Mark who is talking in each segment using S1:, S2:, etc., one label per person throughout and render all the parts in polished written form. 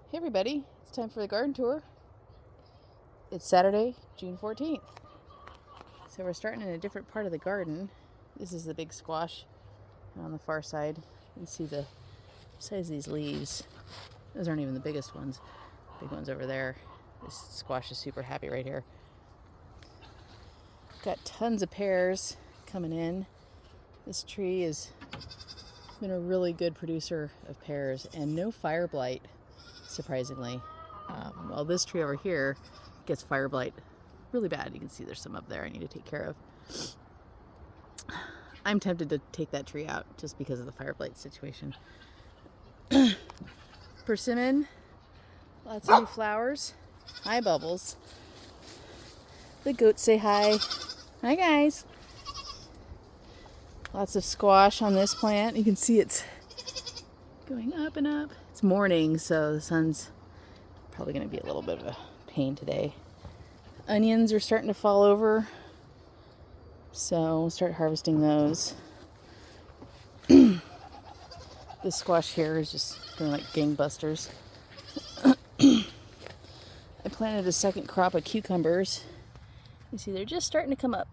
S1: Hey everybody, it's time for the garden tour. It's Saturday, June 14th. So we're starting in a different part of the garden. This is the big squash on the far side. You can see the size of these leaves. Those aren't even the biggest ones. Big ones over there. This squash is super happy right here. Got tons of pears coming in. This tree has been a really good producer of pears and no fire blight, surprisingly. While this tree over here gets fire blight really bad. You can see there's some up there I need to take care of. I'm tempted to take that tree out just because of the fire blight situation. Persimmon, lots of new flowers. Hi, Bubbles. The goats say hi. Hi, guys. Lots of squash on this plant. You can see it's going up and up. It's morning, so the sun's probably going to be a little bit of a pain today. Onions are starting to fall over, so we'll start harvesting those. This squash here is just doing like gangbusters. I planted a second crop of cucumbers. You see they're just starting to come up.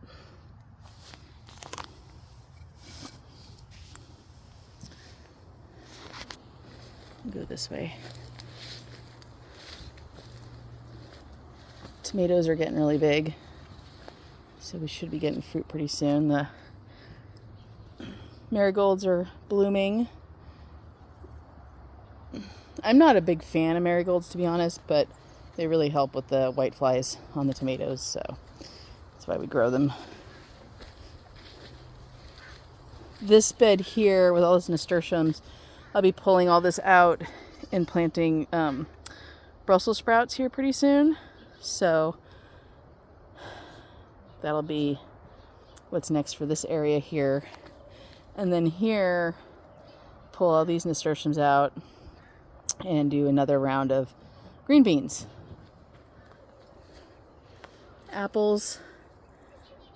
S1: Go this way. Tomatoes are getting really big, so we should be getting fruit pretty soon. The marigolds are blooming. I'm not a big fan of marigolds, to be honest, but they really help with the white flies on the tomatoes, so that's why we grow them. This bed here with all those nasturtiums, I'll be pulling all this out and planting Brussels sprouts here pretty soon. So that'll be what's next for this area here. And then here, pull all these nasturtiums out and do another round of green beans. Apples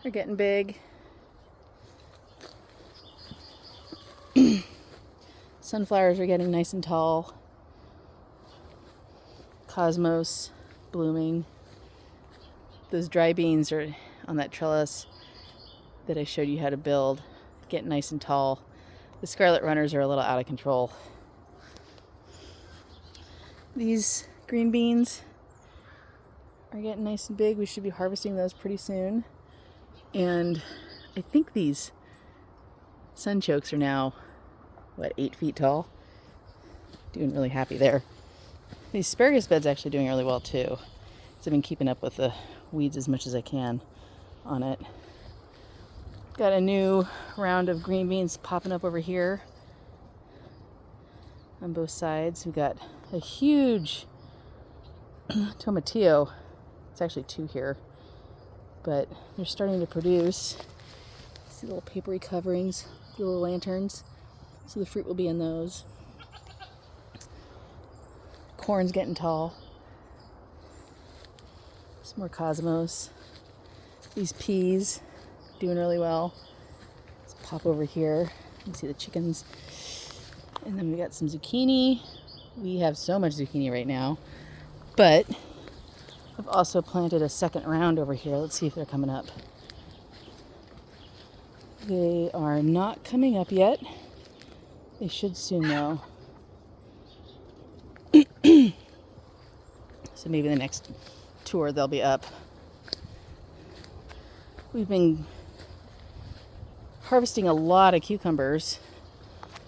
S1: are getting big. Sunflowers are getting nice and tall. Cosmos blooming. Those dry beans are on that trellis that I showed you how to build, getting nice and tall. The scarlet runners are a little out of control. These green beans are getting nice and big. We should be harvesting those pretty soon. And I think these sunchokes are now, 8 feet tall? Doing really happy there. The asparagus bed's actually doing really well too. So I've been keeping up with the weeds as much as I can on it. Got a new round of green beans popping up over here on both sides. We've got a huge tomatillo. It's actually two here, but they're starting to produce. See little papery coverings, little lanterns. So the fruit will be in those. Corn's getting tall. Some more cosmos. These peas doing really well. Let's pop over here. You can see the chickens. And then we got some zucchini. We have so much zucchini right now. But I've also planted a second round over here. Let's see if they're coming up. They are not coming up yet. They should soon though. So maybe the next tour they'll be up. We've been harvesting a lot of cucumbers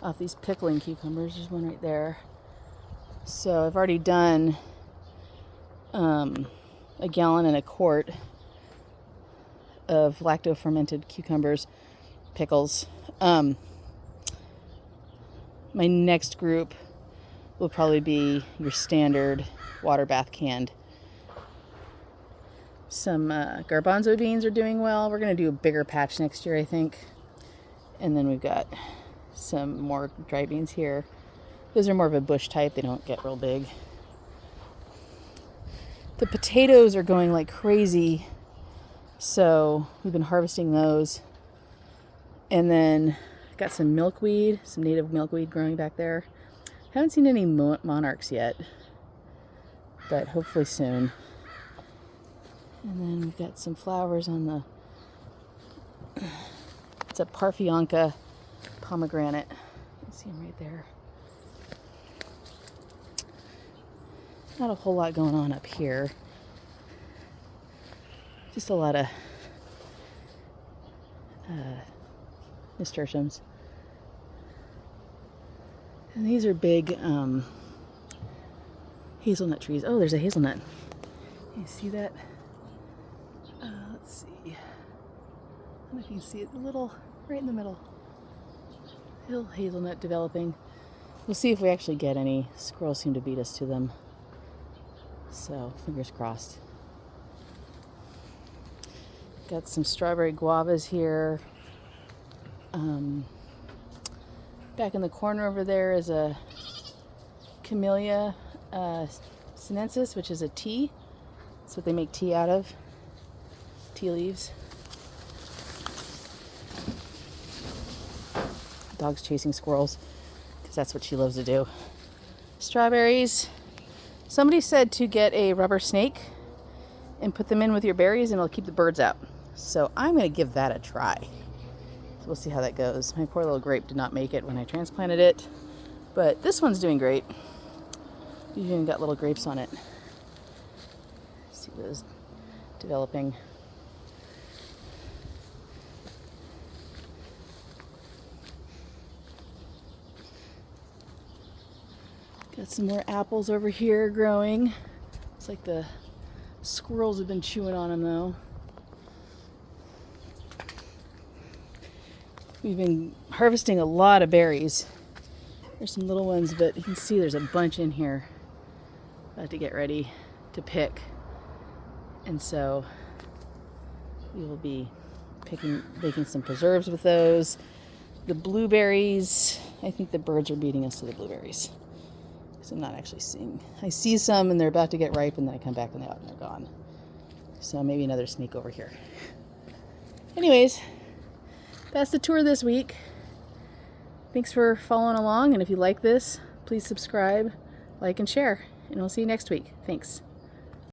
S1: off these pickling cucumbers. There's one right there. So I've already done a gallon and a quart of lacto-fermented cucumbers pickles. My next group will probably be your standard water bath canned. Some garbanzo beans are doing well. We're going to do a bigger patch next year, I think. And then we've got some more dry beans here. Those are more of a bush type. They don't get real big. The potatoes are going like crazy. So we've been harvesting those. And then got some milkweed, some native milkweed growing back there. Haven't seen any monarchs yet. but hopefully soon. And then we've got some flowers on the, it's a Parfionca pomegranate. You can see them right there. Not a whole lot going on up here. Just a lot of nasturtiums. And these are big hazelnut trees. Oh, there's a hazelnut. You see that? Let's see. I don't know if you can see it, a little right in the middle. Little hazelnut developing. We'll see if we actually get any. Squirrels seem to beat us to them. So, fingers crossed. Got some strawberry guavas here. Back in the corner over there is a Camellia sinensis, which is a tea. That's what they make tea out of. Tea leaves. Dog's chasing squirrels because that's what she loves to do. Strawberries. Somebody said to get a rubber snake and put them in with your berries and it'll keep the birds out. So I'm going to give that a try. So we'll see how that goes. My poor little grape did not make it when I transplanted it, but this one's doing great. We've even got little grapes on it. See those developing. Got some more apples over here growing. It's like the squirrels have been chewing on them though. We've been harvesting a lot of berries. There's some little ones, but you can see there's a bunch in here. About to get ready to pick. And so we will be making some preserves with those. The blueberries, I think the birds are beating us to the blueberries. So I'm not actually seeing. I see some and they're about to get ripe and then I come back and they're gone. So maybe another snake over here. Anyways, that's the tour this week. Thanks for following along, and if you like this, please subscribe, like, and share. And we'll see you next week. Thanks.